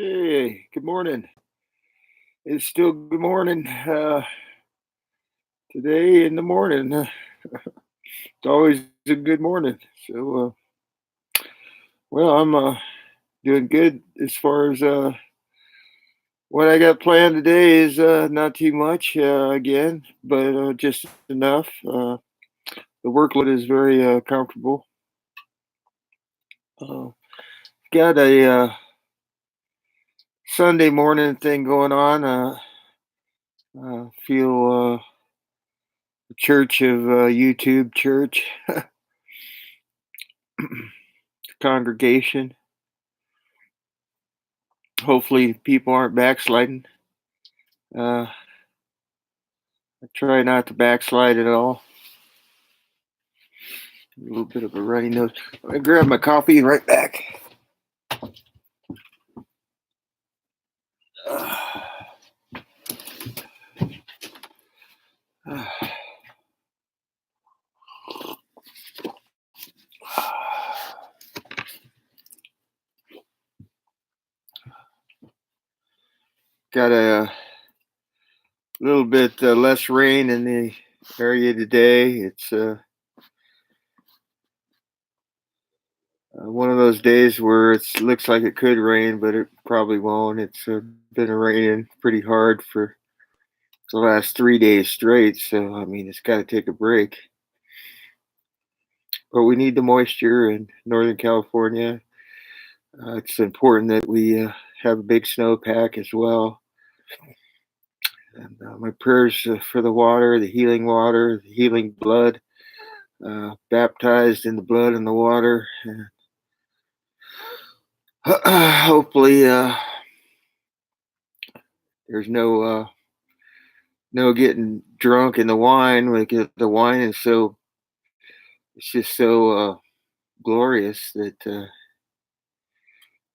Hey, good morning. It's still good morning. Today in the morning, it's always a good morning. I'm doing good as far as what I got planned today is not too much again, but just enough. The workload is very comfortable. Uh, got a Sunday morning thing going on. Feel Church of YouTube Church congregation. Hopefully, people aren't backsliding. I try not to backslide at all. A little bit of a runny nose. I grab my coffee and right back. Got a little bit less rain in the area today. It's one of those days where it looks like it could rain, but it probably won't. It's been raining pretty hard for the last 3 days straight, so I mean it's got to take a break. But we need the moisture in Northern California. It's important that we have a big snowpack as well. And my prayers for the healing blood, baptized in the blood and the water. And hopefully, there's no getting drunk in the wine. The wine is it's just so glorious that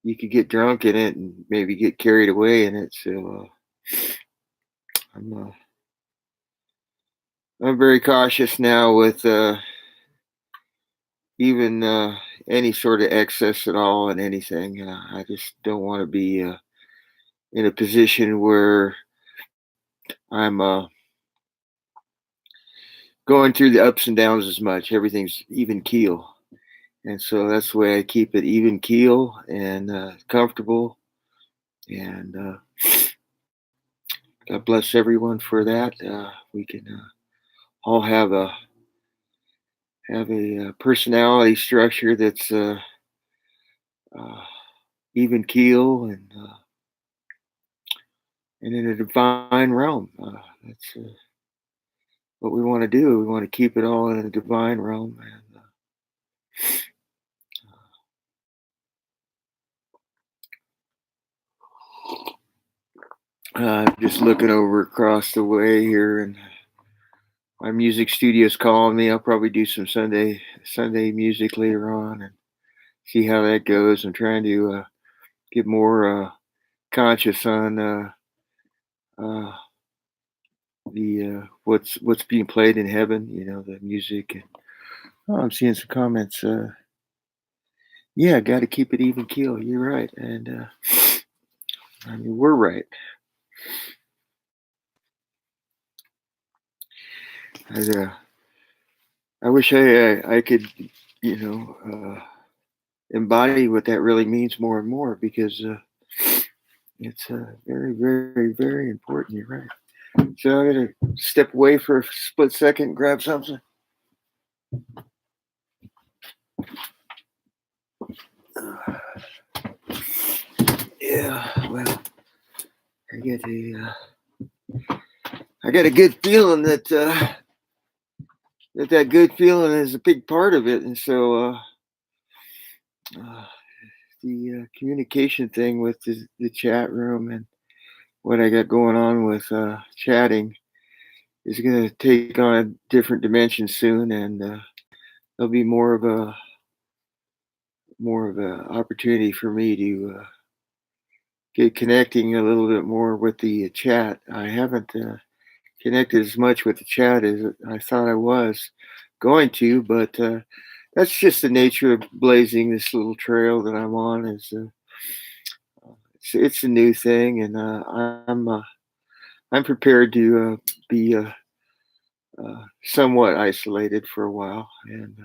you could get drunk in it and maybe get carried away in it. So I'm very cautious now with even any sort of excess at all in anything. I just don't want to be in a position where I'm going through the ups and downs as much. Everything's even keel. And so that's the way I keep it even keel and comfortable. And God bless everyone for that. We can all have a personality structure that's uh, even keel and in a divine realm. That's what we want to do. We want to keep it all in a divine realm. And just looking over across the way here, and my music studio's calling me. I'll probably do some Sunday music later on and see how that goes. I'm trying to get more conscious on uh, the what's being played in heaven. The music. And I'm seeing some comments. Yeah, got to keep it even keel. You're right, and I mean we're right. I wish I could, you know, embody what that really means more and more because it's very, very, very important. You're right. So I'm gonna step away for a split second, and grab something. Yeah, well, I get I got a good feeling that good feeling is a big part of it, and so uh, the communication thing with the chat room and what I got going on with chatting is going to take on a different dimension soon, and there'll be more of a opportunity for me to get connecting a little bit more with the chat. I haven't connected as much with the chat as I thought I was going to, but that's just the nature of blazing this little trail that I'm on. Is it's a new thing, and I'm prepared to be somewhat isolated for a while and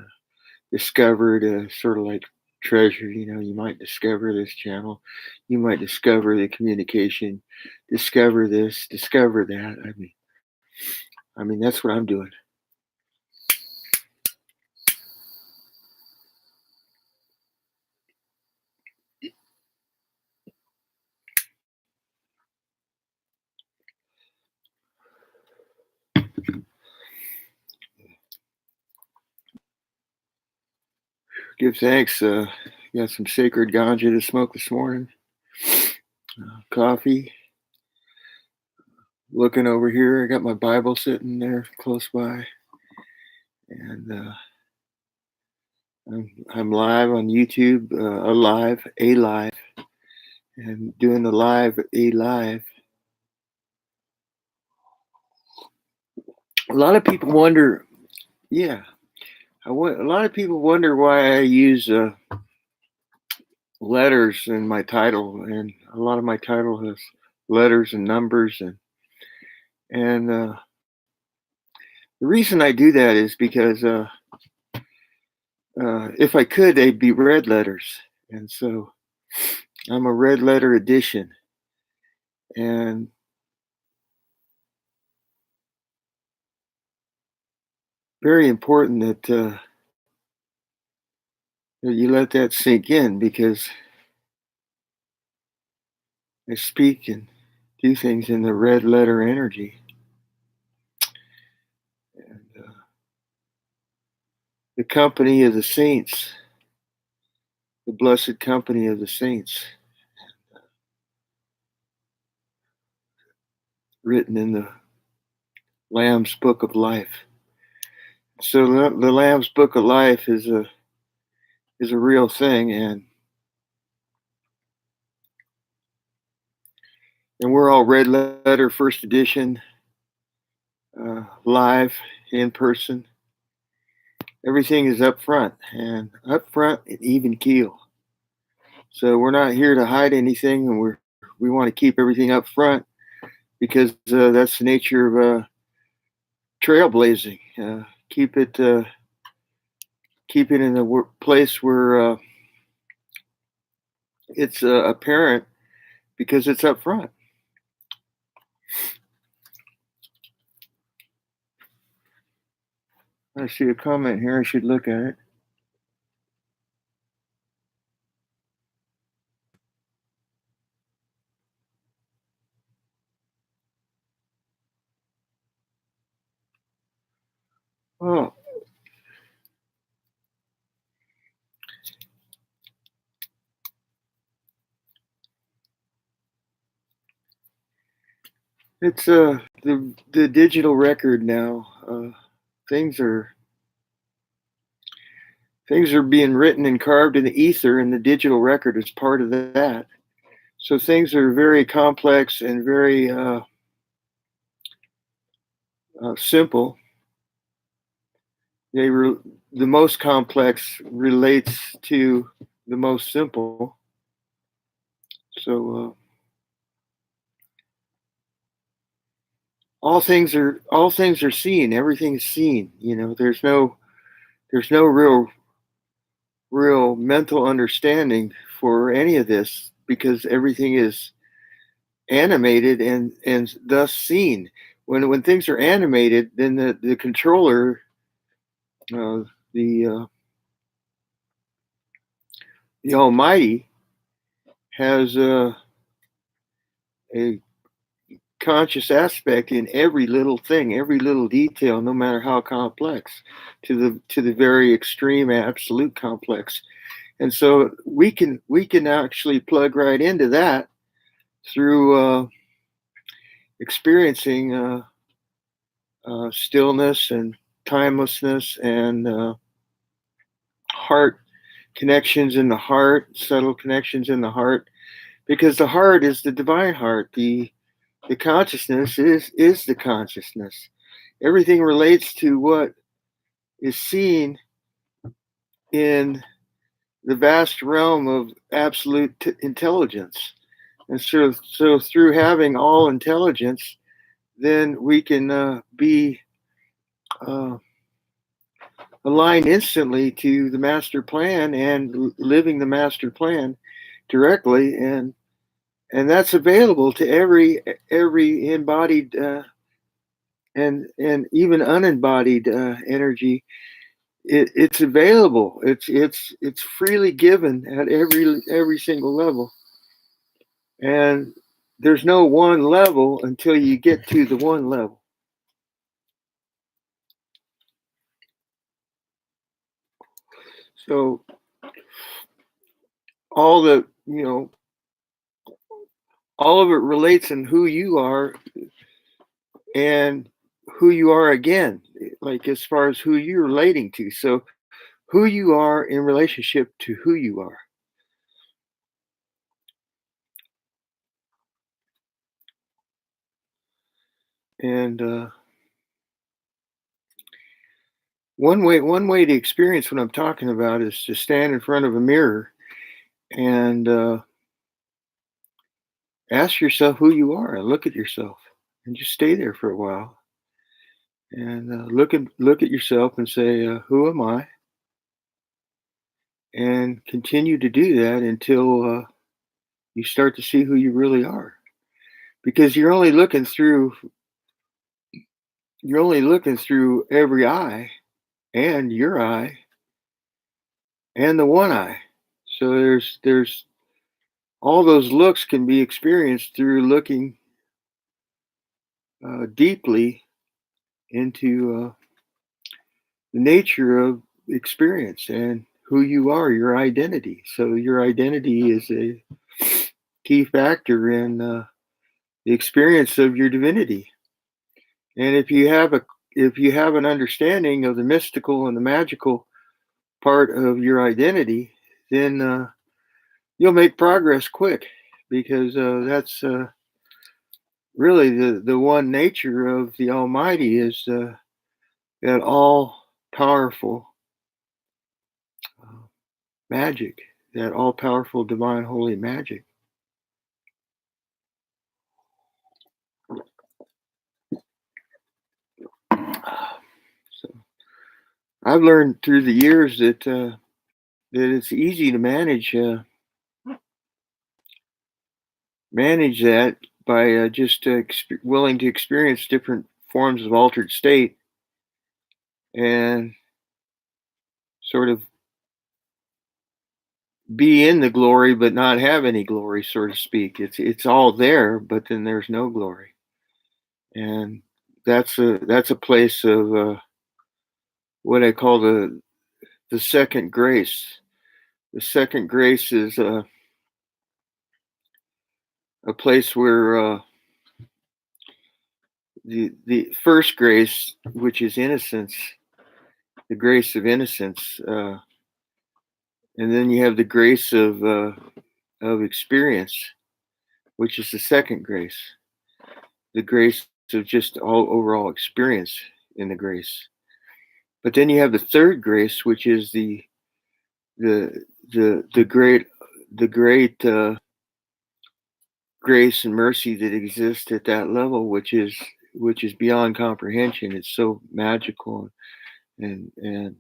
discover to sort of like treasure. You might discover this channel, you might discover the communication, discover this, discover that. I mean that's what I'm doing. Give thanks. Got some sacred ganja to smoke this morning. Coffee. Looking over here, I got my Bible sitting there close by, and I'm live on YouTube, a live, and doing the live, a live. A lot of people wonder, yeah, a lot of people wonder why I use letters in my title, and a lot of my title has letters and numbers, and the reason I do that is because if I could, they'd be red letters, and so I'm a red letter edition, and very important that you let that sink in, because I speak and do things in the red letter energy. And the company of the saints, the blessed company of the saints, written in the Lamb's Book of Life. So the Lamb's Book of Life is a real thing, and we're all red letter first edition, live, in person. Everything is up front and even keel. So we're not here to hide anything, and we want to keep everything up front, because that's the nature of trailblazing. Keep it in a place where it's apparent, because it's up front. I see a comment here. I should look at it. Oh, it's the digital record now. Things are things are being written and carved in the ether, and the digital record is part of that. So things are very complex and very simple. The most complex relates to the most simple. So all things are seen. Everything is seen. There's no real mental understanding for any of this, because everything is animated and thus seen. When things are animated, then the controller, uh, the the Almighty, has a conscious aspect in every little thing, every little detail, no matter how complex, to the very extreme absolute complex. And so we can actually plug right into that through experiencing stillness and timelessness and heart connections in the heart, subtle connections in the heart, because the heart is the divine heart. The consciousness is the consciousness. Everything relates to what is seen in the vast realm of absolute intelligence. And so through having all intelligence, then we can be uh, aligned instantly to the master plan and living the master plan directly, and that's available to every embodied and even unembodied energy. It's available. It's freely given at every single level, and there's no one level until you get to the one level. So all the all of it relates in who you are and who you are again, like as far as who you're relating to. So who you are in relationship to who you are. And one way to experience what I'm talking about is to stand in front of a mirror and ask yourself who you are and look at yourself and just stay there for a while and look at yourself and say, who am I? And continue to do that until you start to see who you really are. Because you're only looking through every eye and your eye and the one eye. So there's all those looks can be experienced through looking deeply into the nature of experience and who you are, your identity. So your identity is a key factor in the experience of your divinity. And if you have an understanding of the mystical and the magical part of your identity, then you'll make progress quick because that's really the one nature of the Almighty is that all powerful uh, magic, that all powerful divine holy magic. So I've learned through the years that it's easy to manage that by just willing to experience different forms of altered state and sort of be in the glory but not have any glory, so to speak. It's all there, but then there's no glory, and that's a place of what I call the second grace. The second grace is a place where the first grace, which is innocence, the grace of innocence, and then you have the grace of experience, which is the second grace, the grace of just all overall experience in the grace. But then you have the third grace, which is the great grace and mercy that exists at that level, which is beyond comprehension. It's so magical and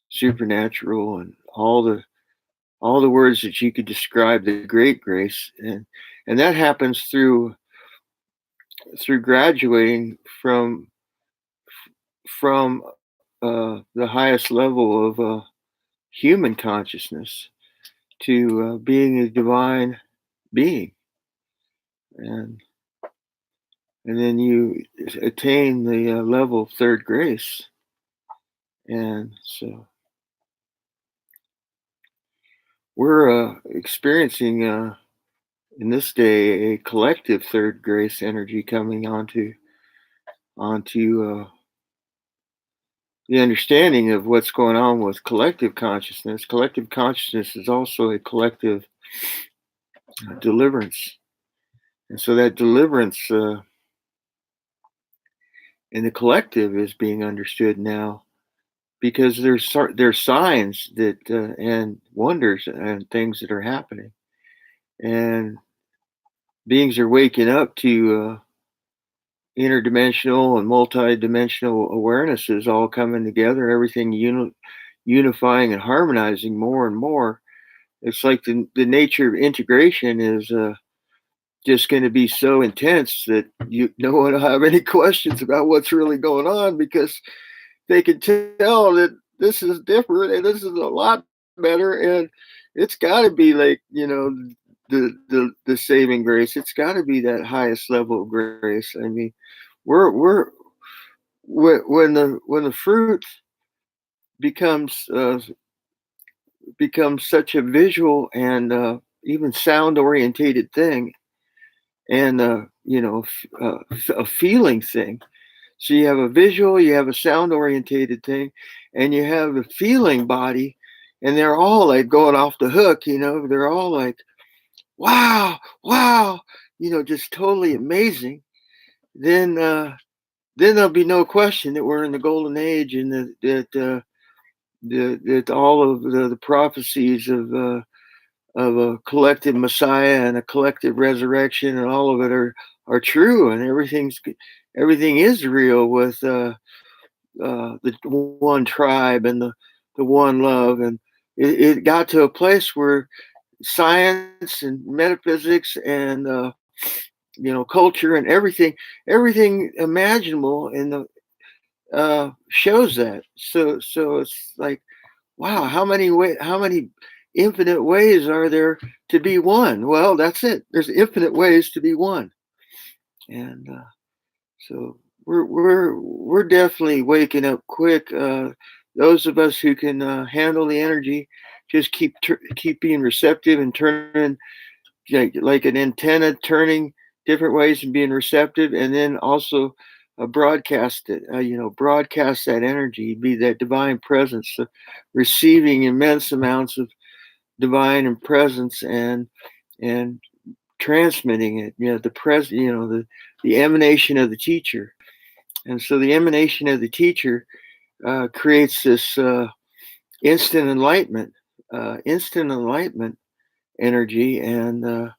supernatural and all the words that you could describe the great grace, and that happens through graduating from the highest level of human consciousness to being a divine being, and and then you attain the level of third grace, and so we're experiencing in this day a collective third grace energy coming onto the understanding of what's going on with collective consciousness. Collective consciousness is also a collective deliverance, and so that deliverance in the collective is being understood now because there's signs that and wonders and things that are happening, and beings are waking up to interdimensional and multidimensional awarenesses all coming together, everything unifying and harmonizing more and more. It's like the nature of integration is just going to be so intense that no one will have any questions about what's really going on, because they can tell that this is different and this is a lot better, and it's got to be like, the saving grace. It's got to be that highest level of grace. I mean, we're when the fruit becomes becomes such a visual and even sound orientated thing, and a feeling thing. So you have a visual, you have a sound orientated thing, and you have a feeling body, and they're all like going off the hook. They're all like, wow, wow, just totally amazing. Then there'll be no question that we're in the golden age, and that all of the prophecies of a collective Messiah and a collective resurrection, and all of it are true, and everything is real with the one tribe and the one love. And it got to a place where science and metaphysics and culture and everything imaginable in the shows that. So it's like, wow, how many infinite ways are there to be one? Well, that's it. There's infinite ways to be one. And so we're definitely waking up quick. Those of us who can handle the energy, just keep being receptive and turning like an antenna, turning different ways and being receptive, and then also broadcast it. Broadcast that energy, be that divine presence, receiving immense amounts of divine and presence, and transmitting it. The emanation of the teacher. And so the emanation of the teacher creates this instant enlightenment energy. And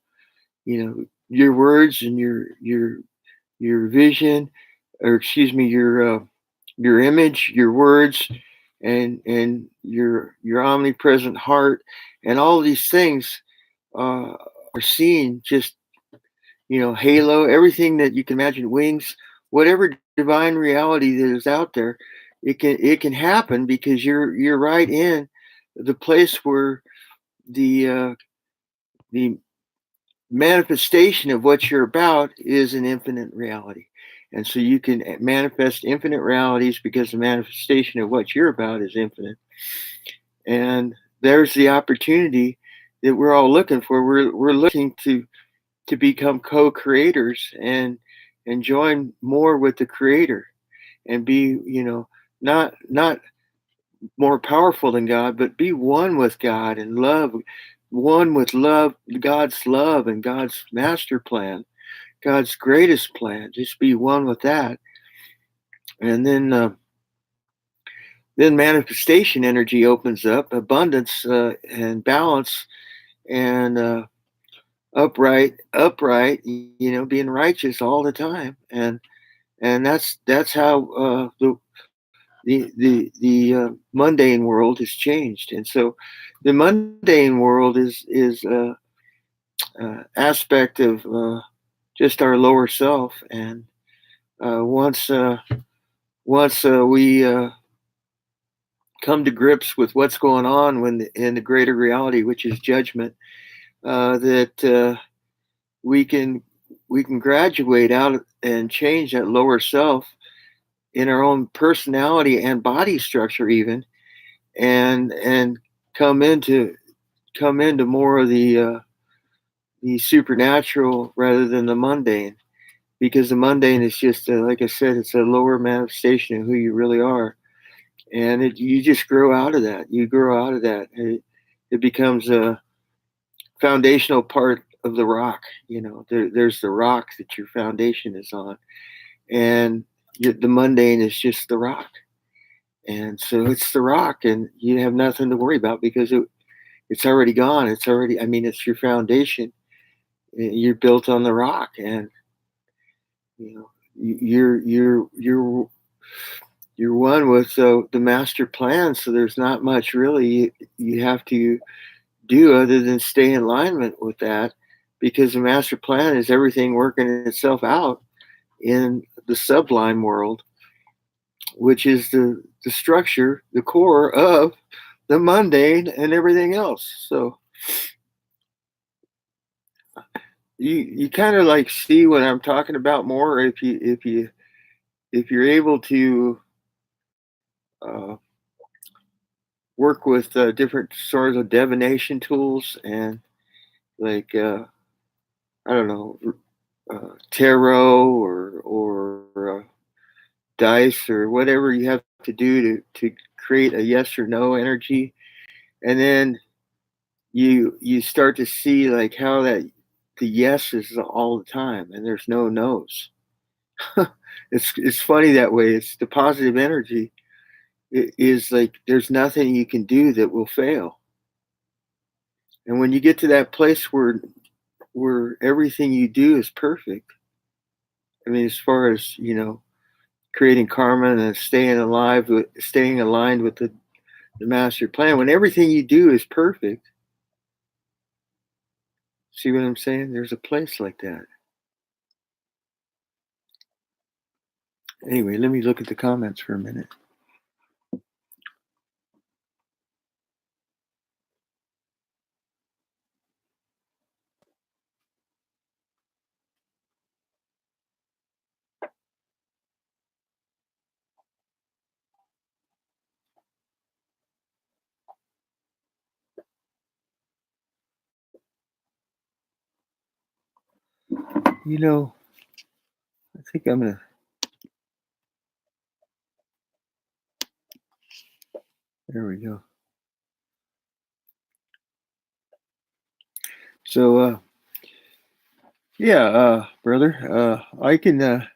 your words and your vision, or excuse me, your image, your words, and your omnipresent heart, and all of these things are seen. Just halo, everything that you can imagine, wings, whatever divine reality that is out there, it can happen, because you're right in the place where the manifestation of what you're about is an infinite reality. And so you can manifest infinite realities because the manifestation of what you're about is infinite. And there's the opportunity that we're all looking for. We're looking to become co-creators and join more with the creator, and be, not more powerful than God, but be one with God and love, one with love, God's love and God's master plan, God's greatest plan. Just be one with that. And then manifestation energy opens up, abundance and balance, and upright, being righteous all the time. And that's how the mundane world has changed. And so the mundane world is aspect of just our lower self. And once we come to grips with what's going on in the greater reality, which is judgment, that we can graduate out and change that lower self in our own personality and body structure, even, and come into more of the supernatural rather than the mundane, because the mundane is just like I said, it's a lower manifestation of who you really are. And you just grow out of that. You grow out of that. It becomes a foundational part of the rock. There's the rock that your foundation is on, and the mundane is just the rock. And so it's the rock, and you have nothing to worry about, because it's already gone. It's already, I mean, it's your foundation. You're built on the rock, and you know you're one with the master plan. So there's not much really you have to do other than stay in alignment with that, because the master plan is everything working itself out in the sublime world, which is the structure, the core of the mundane and everything else. So you kind of like see what I'm talking about more if you're able to uh, work with different sorts of divination tools, and like I don't know, tarot or dice or whatever you have to do to create a yes or no energy, and then you start to see like how that the yes is all the time and there's no no's. It's funny that way. It's the positive energy. It is like there's nothing you can do that will fail. And when you get to that place where everything you do is perfect, I mean, as far as creating karma and staying aligned with the master plan, when everything you do is perfect, see what I'm saying? There's a place like that. Anyway, let me look at the comments for a minute. You know, I think I'm gonna. There we go. So, yeah, brother, I can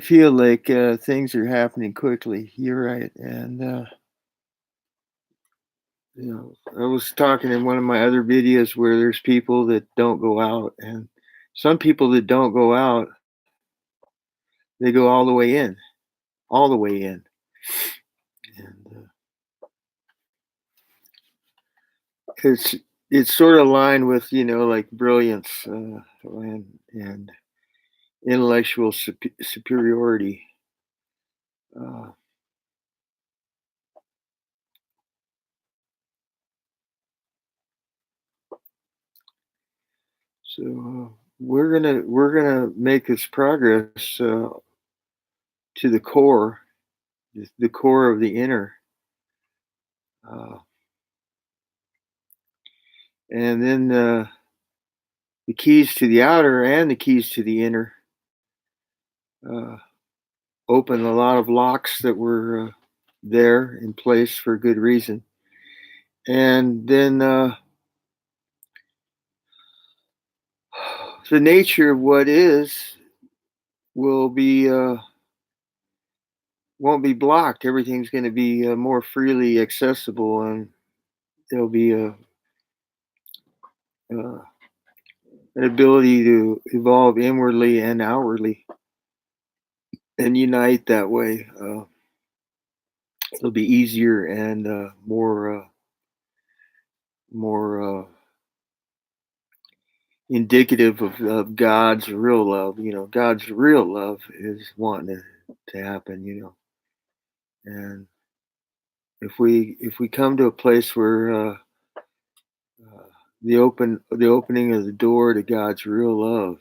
feel like things are happening quickly. You're right, and I was talking in one of my other videos where there's people that don't go out, and some people that don't go out, they go all the way in, and it's it's sort of aligned with like brilliance and intellectual superiority. Uh, so we're gonna make this progress to the core, the core of the inner, uh, and then the keys to the outer and the keys to the inner uh, open a lot of locks that were there in place for good reason, and then the nature of what is will be won't be blocked. Everything's going to be more freely accessible, and there'll be uh, an ability to evolve inwardly and outwardly and unite that way. It'll be easier and more indicative of God's real love. God's real love is wanting to happen. And if we come to a place where uh, the opening of the door to God's real love,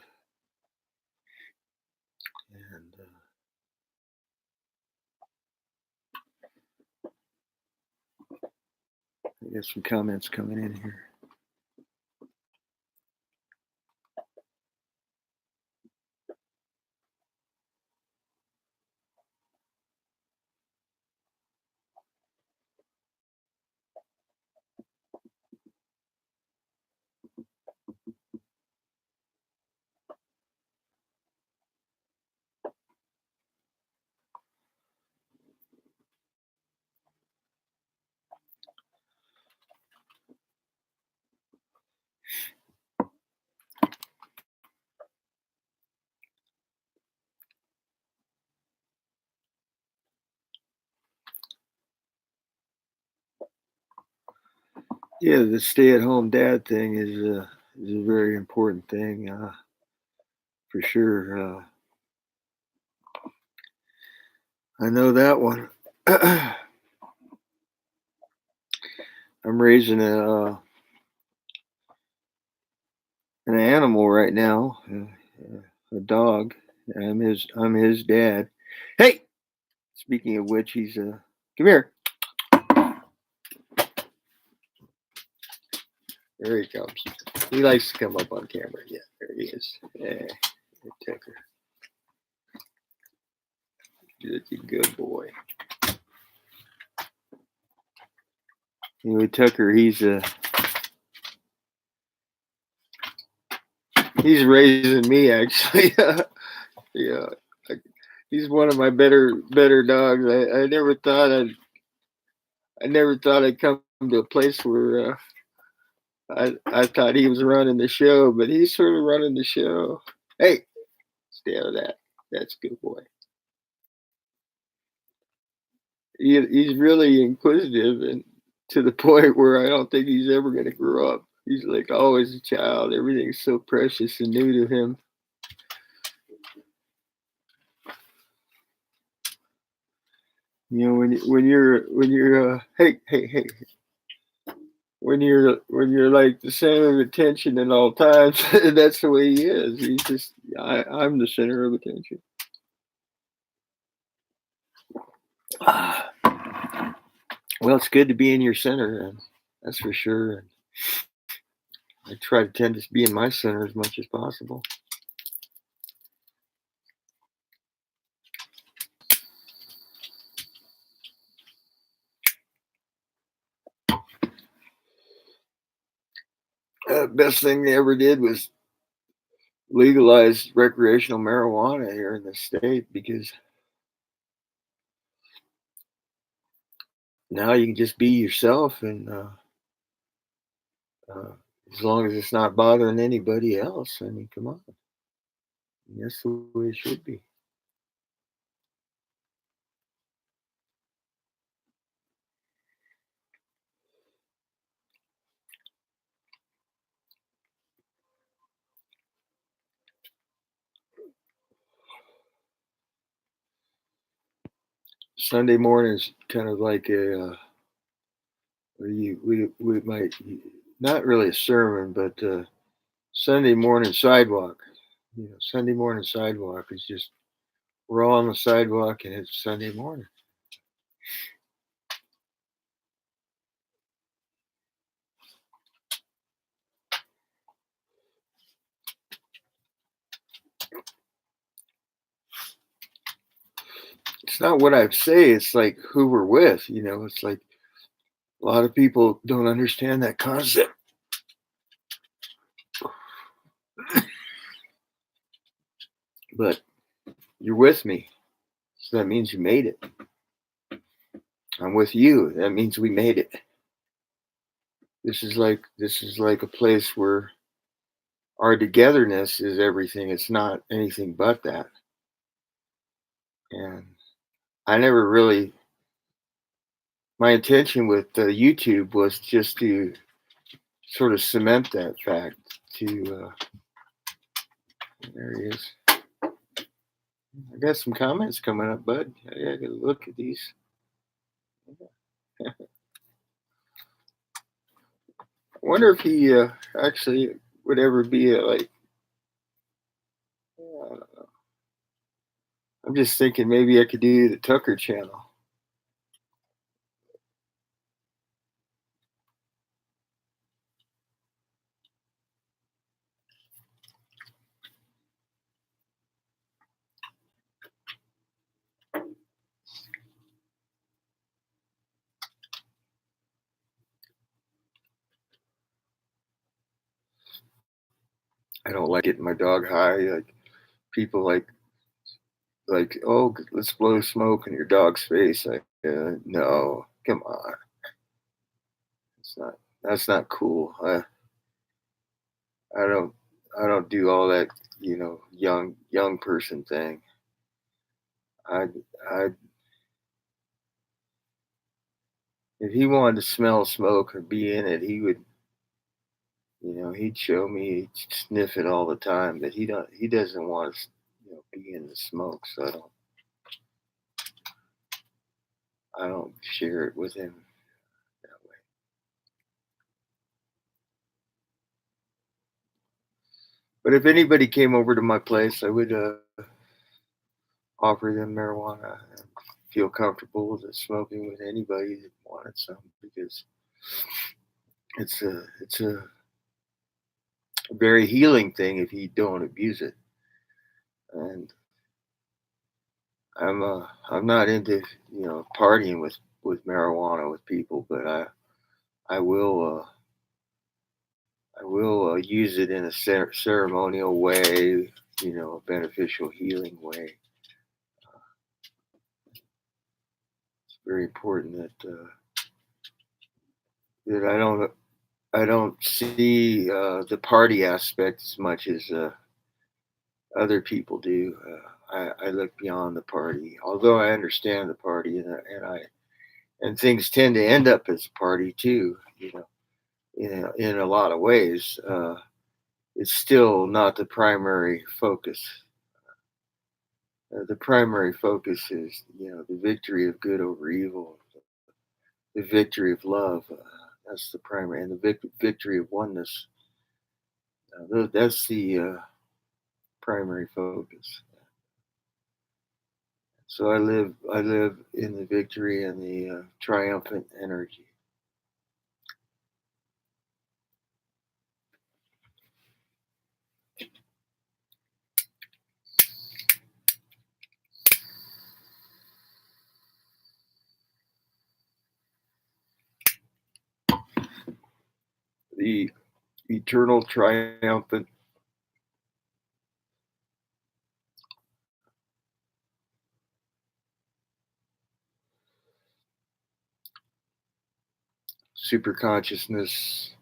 and I got some comments coming in here. Yeah, the stay-at-home dad thing is a very important thing, for sure. I know that one. I'm raising an animal right now, a dog. I'm his dad. Hey, speaking of which, he's come here. There he comes. He likes to come up on camera. Yeah, there he is. Yeah, Tucker. You're a good boy. Anyway, Tucker, he's raising me actually. Yeah, he's one of my better dogs. I never thought I'd come to a place where I thought he was running the show, but he's sort of running the show. Hey, stay out of that. That's a good boy. He's really inquisitive and to the point where I don't think he's ever going to grow up. He's like always a child. Everything's so precious and new to him. You know, when you're hey, when you're like the center of attention at all times, that's the way he is. He's just I'm the center of attention. Well, it's good to be in your center, and that's for sure. And I try to tend to be in my center as much as possible. Best thing they ever did was legalize recreational marijuana here in the state because now you can just be yourself and uh, as long as it's not bothering anybody else. I mean, come on, that's the way it should be. Sunday morning is kind of like a we might not really a sermon, but Sunday morning sidewalk. You know, Sunday morning sidewalk is just we're all on the sidewalk and it's Sunday morning. It's not what I say, it's like who we're with, you know, it's like a lot of people don't understand that concept. But you're with me. So that means you made it. I'm with you. That means we made it. This is like a place where our togetherness is everything. It's not anything but that. And I never really my intention with YouTube was just to sort of cement that fact. There he is. I got some comments coming up, bud. I gotta look at these. I wonder if he actually would ever be like. I'm just thinking maybe I could do the Tucker channel. I don't like getting my dog high. Like people like oh let's blow smoke in your dog's face. Like no, come on, it's not. That's not cool. I don't I don't do all that young person thing. I I if he wanted to smell smoke or be in it, he would, he'd show me, he'd sniff it all the time, but he doesn't want to, be in the smoke, so I don't share it with him that way. But if anybody came over to my place, I would offer them marijuana and feel comfortable with smoking with anybody that wanted some because it's a very healing thing if you don't abuse it. And I'm not into partying with marijuana with people, but I will use it in a ceremonial way, a beneficial healing way. It's very important that I don't see the party aspect as much as other people do. I look beyond the party, although I understand the party, and things tend to end up as a party too. In a lot of ways, it's still not the primary focus. The primary focus is the victory of good over evil, the victory of love. That's the primary, and the victory of oneness. That's the primary focus. So I live in the victory and the triumphant energy. The eternal triumphant super consciousness,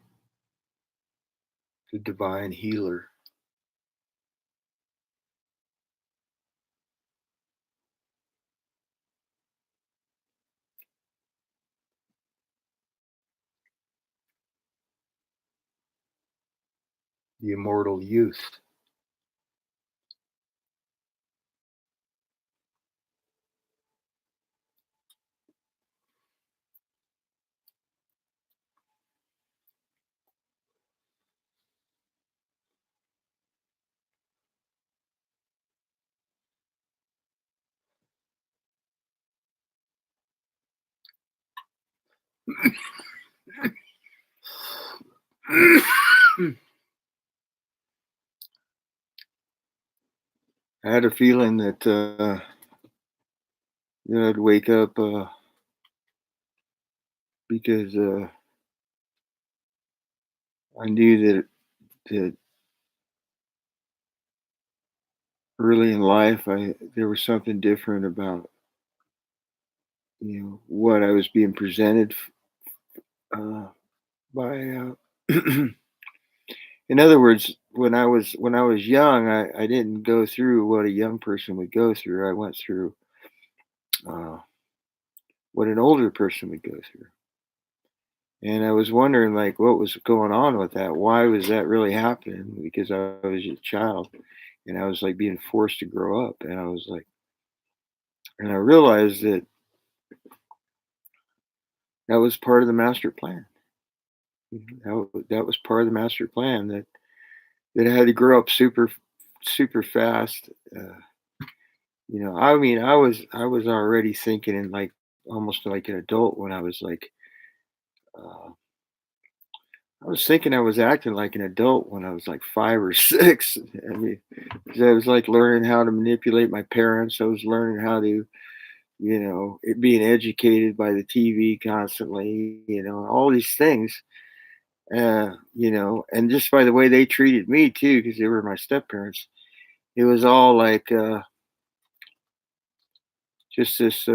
the divine healer, the immortal youth. I had a feeling that I'd wake up because I knew that early in life there was something different about what I was being presented uh, by. In other words, when I was young, I didn't go through what a young person would go through. I went through uh, what an older person would go through. And I was wondering, like, what was going on with that? Why was that really happening? Because I was a child and I was like being forced to grow up. And I was like, and I realized that that was part of the master plan. That was part of the master plan that I had to grow up super, super fast. I mean, I was already thinking in like almost like an adult when I was like, uh, I was thinking I was acting like an adult when I was like 5 or 6. I mean, 'cause I was like learning how to manipulate my parents. I was learning how to, being educated by the TV constantly, all these things. And just by the way they treated me too, because they were my step parents, it was all like just this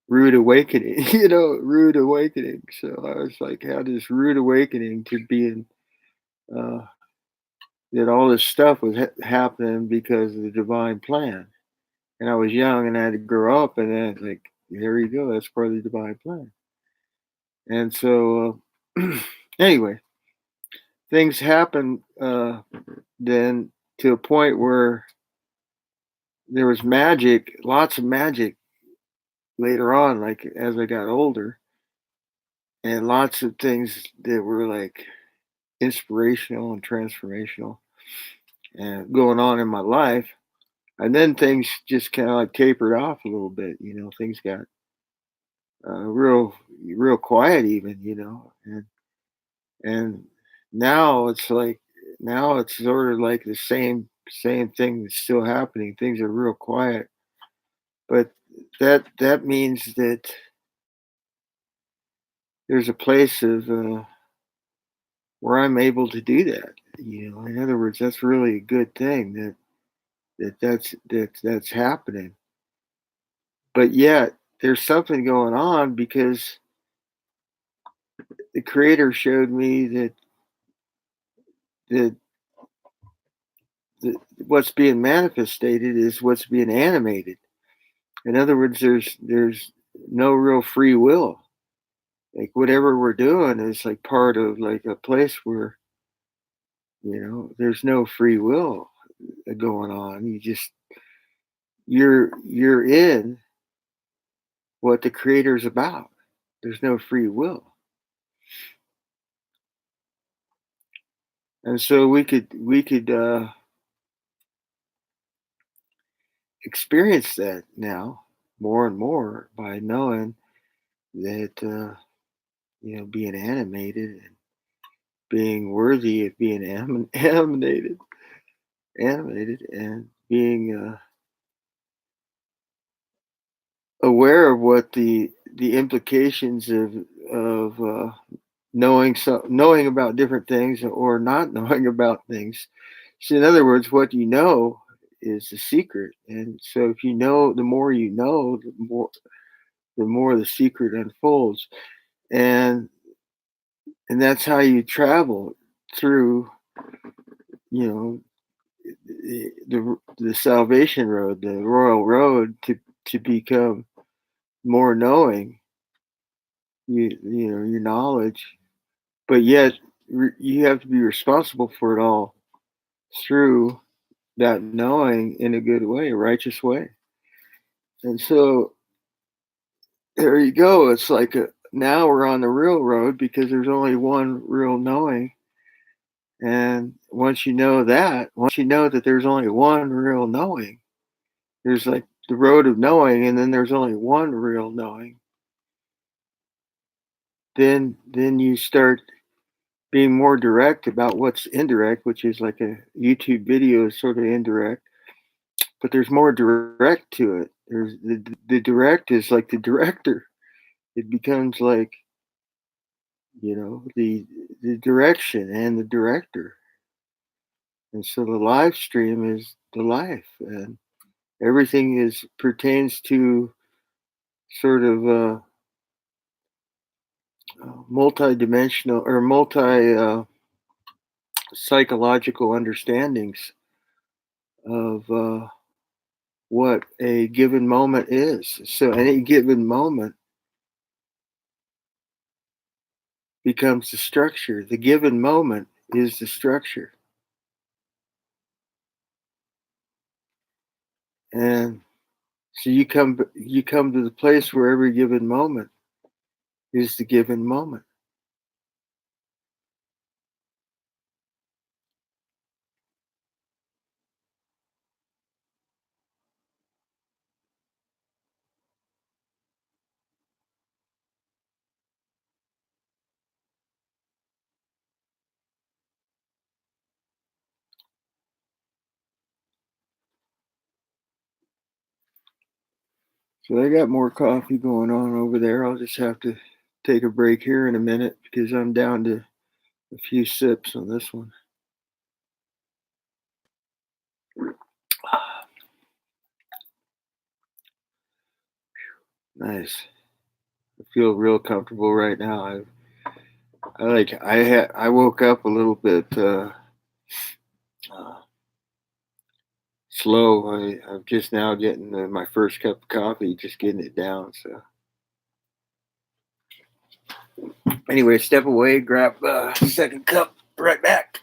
rude awakening, rude awakening. So I was like, had this rude awakening to being uh, that all this stuff was happening because of the divine plan. And I was young and I had to grow up, and then like, there you go, that's part of the divine plan. And so, anyway, things happen then to a point where there was magic, lots of magic later on, like as I got older, and lots of things that were like inspirational and transformational and going on in my life. And then things just kind of like tapered off a little bit, things got real quiet even, and now it's like now it's sort of like the same thing that's still happening. Things are real quiet, but that means that there's a place of where I'm able to do that. In other words, that's really a good thing that's happening. But yet there's something going on because the creator showed me that the, what's being manifested is what's being animated. In other words, there's no real free will. Like whatever we're doing is like part of like a place where there's no free will going on. You're in what the creator's about. There's no free will, and so we could experience that now more and more by knowing that being animated and being worthy of being animated and being aware of what the implications of knowing about different things or not knowing about things. So in other words, what you know is the secret, and so if you know, the more you know, the more the secret unfolds, and that's how you travel through you know the salvation road, the royal road, to become more knowing, your knowledge, but yet you have to be responsible for it all through that knowing in a good way, a righteous way. And so there you go. It's like now we're on the real road because there's only one real knowing. And once you know that there's only one real knowing, there's like the road of knowing, and then there's only one real knowing. Then you start being more direct about what's indirect, which is like a YouTube video is sort of indirect, but there's more direct to it. There's the direct is like the director. It becomes like the direction and the director, and so the live stream is the life, and everything is pertains to sort of multi-dimensional or multi psychological understandings of what a given moment is. So any given moment becomes the structure. The given moment is the structure. And so you come to the place where every given moment is the given moment. So I got more coffee going on over there. I'll just have to take a break here in a minute because I'm down to a few sips on this one. Nice. I feel real comfortable right now. I woke up a little bit uh, slow. I'm just now getting my first cup of coffee, just getting it down. So Anyway, step away, grab a second cup, right back.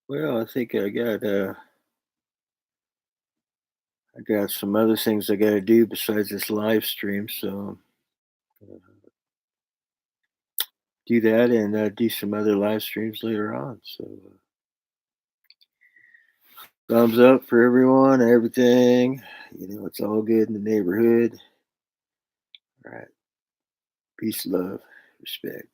Well, I think I got some other things I got to do besides this live stream, so do that and do some other live streams later on. So thumbs up for everyone, everything. It's all good in the neighborhood. All right, peace, love, respect.